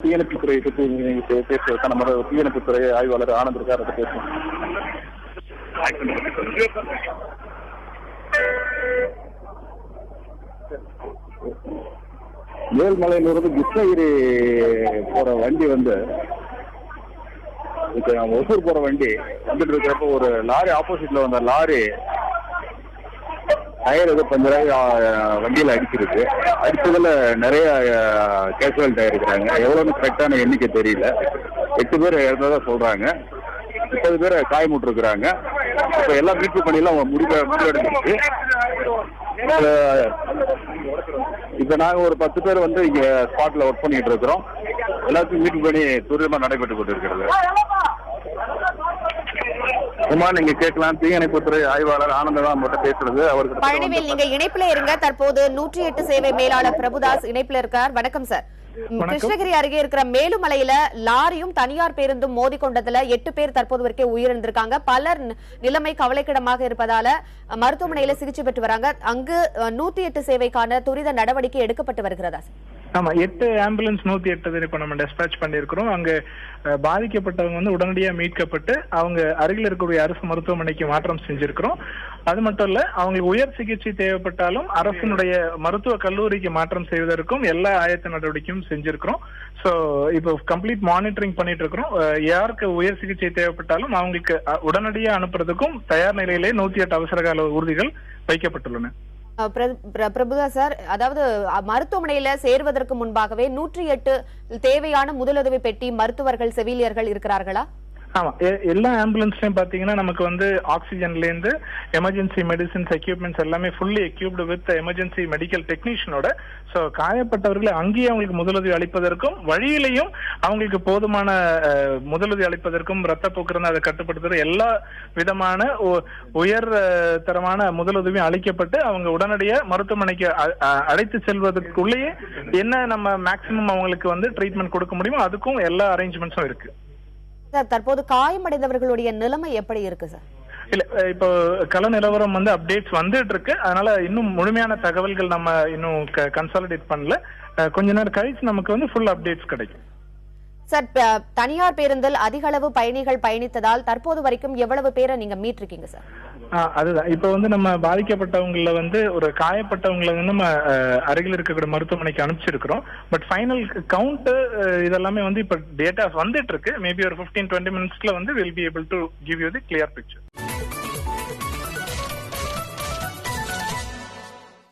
தீயணைப்புத்துறை பற்றி பேசுவதற்கான நம்ம தீயணைப்புத்துறை ஆய்வாளர் ஆனந்த் இருக்கார். அதை பேசுவோம். மேல்மலையிலிருந்து கிருஷ்ணகிரி போற வண்டி ஒசூர் போற வண்டி வந்துட்டு இருக்கிறப்ப ஒரு லாரி ஆப்போசிட்ல வந்த லாரி டயர் ஏதோ பஞ்சராகி வண்டியில அடிச்சிருக்கு. அடிச்சதுல நிறைய கேஷுவாலிட்டி ஆயிருக்கிறாங்க. எவ்வளவுன்னு கரெக்டான எண்ணிக்கை தெரியல. 8 பேர் இறந்ததா சொல்றாங்க. 30 பேர் காயமுற்று இருக்கிறாங்க. இப்ப எல்லாம் மீட்பு பணியெல்லாம் முடிவெடுத்துருக்கு. இப்ப நாங்க ஒரு 10 பேர் இங்க ஸ்பாட்ல ஒர்க் பண்ணிட்டு இருக்கிறோம். எல்லாத்துக்கும் மீட்பு பணி துரிதமா நடைபெற்றுக் கொண்டிருக்கிறது. நீங்க கேட்கலாம். தீயணைப்புத்துறை ஆய்வாளர் ஆனந்ததான் மட்டும் பேசுறது. அவருக்கு பழனிவேல், நீங்க இணைப்புல இருங்க. தற்போது 108 சேவை மேலாளர் பிரபுதாஸ் இணைப்புல இருக்கார். வணக்கம் சார். கிருஷ்ணகிரி அருகே இருக்கிற மேலுமலையில லாரியும் தனியார் பேருந்தும் மோதி கொண்டதுல 8 பேர் தற்போது வரைக்கும் உயிரிழந்திருக்காங்க. பலர் நிலைமை கவலைக்கிடமாக இருப்பதால மருத்துவமனையில சிகிச்சை பெற்று வராங்க. அங்கு 108 சேவைக்கான துரித நடவடிக்கை எடுக்கப்பட்டு வருகிறதா? ஆமா, 8 ஆம்புலன்ஸ் 108 இப்ப நம்ம டிஸ்பேச் பண்ணிருக்கிறோம். அங்க பாதிக்கப்பட்டவங்க உடனடியா மீட்கப்பட்டு அவங்க அருகில் இருக்கக்கூடிய அரசு மருத்துவமனைக்கு மாற்றம் செஞ்சிருக்கிறோம். அது மட்டும் இல்ல, அவங்களுக்கு உயர் சிகிச்சை தேவைப்பட்டாலும் அரசினுடைய மருத்துவ கல்லூரிக்கு மாற்றம் செய்வதற்கும் எல்லா ஆயத்த நடவடிக்கையும் செஞ்சிருக்கிறோம். சோ இப்போ கம்ப்ளீட் மானிட்டரிங் பண்ணிட்டு இருக்கிறோம். யாருக்கு உயர் சிகிச்சை தேவைப்பட்டாலும் அவங்களுக்கு உடனடியா அனுப்புறதுக்கும் தயார் நிலையிலே 108 அவசர கால ஊர்திகள் வைக்கப்பட்டுள்ளன. பிரபுதாஸ் சார், அதாவது மருத்துவமனையில சேர்வதற்கு முன்பாகவே 108 தேவையான முதலுதவி பெட்டி மருத்துவர்கள் செவிலியர்கள் இருக்கிறார்களா? ஆமா, எல்லா ஆம்புலன்ஸ்லயும் பாத்தீங்கன்னா நமக்கு ஆக்சிஜன்ல இருந்து எமர்ஜென்சி மெடிசின்ஸ் எக்யூப்மெண்ட்ஸ் எல்லாமே fully equipped with emergency medical டெக்னீஷியனோட. சோ காயப்பட்டவர்களை அங்கேயே அவங்களுக்கு முதலுதவி அளிப்பதற்கும் வழியிலையும் அவங்களுக்கு போதுமான முதலுதவி அளிப்பதற்கும் ரத்த போக்குவரத்து அதை கட்டுப்படுத்துறது எல்லா விதமான உயர் தரமான முதலுதவியும் அளிக்கப்பட்டு அவங்க உடனடியா மருத்துவமனைக்கு அழைத்து செல்வதற்குள்ளேயே என்ன நம்ம மேக்சிமம் அவங்களுக்கு ட்ரீட்மெண்ட் கொடுக்க முடியுமோ அதுக்கும் எல்லா அரேஞ்ச்மெண்ட்ஸும் இருக்கு. சார், தற்போது காயமடைந்தவர்களுடைய நிலைமை எப்படி இருக்கு சார்? இல்ல, இப்போ கள நிலவரம் அப்டேட்ஸ் வந்துட்டு இருக்கு. அதனால இன்னும் முழுமையான தகவல்கள் நம்ம இன்னும் கன்சாலிடேட் பண்ணல. கொஞ்ச நேரம் கழிச்சு நமக்கு ஃபுல் அப்டேட்ஸ் கிடைக்கும். சார், தனியார் பேருந்தில் அதிக அளவு பயணிகள் பயணித்ததால் தற்போது வரைக்கும் எவ்வளவு பேரை நீங்க மீட்டிருக்கீங்க சார்? அதுதான் இப்ப நம்ம பாதிக்கப்பட்டவங்கள ஒரு காயப்பட்டவங்களை நம்ம அருகில் இருக்கக்கூடிய மருத்துவமனைக்கு அனுப்பிச்சிருக்கிறோம். பட் ஃபைனல் கவுண்ட் இதெல்லாமே இப்ப டேட்டா வந்துட்டு இருக்கு. மேபி ஒரு 15-20 மினிட்ஸ்ல will be able to give you the clear picture.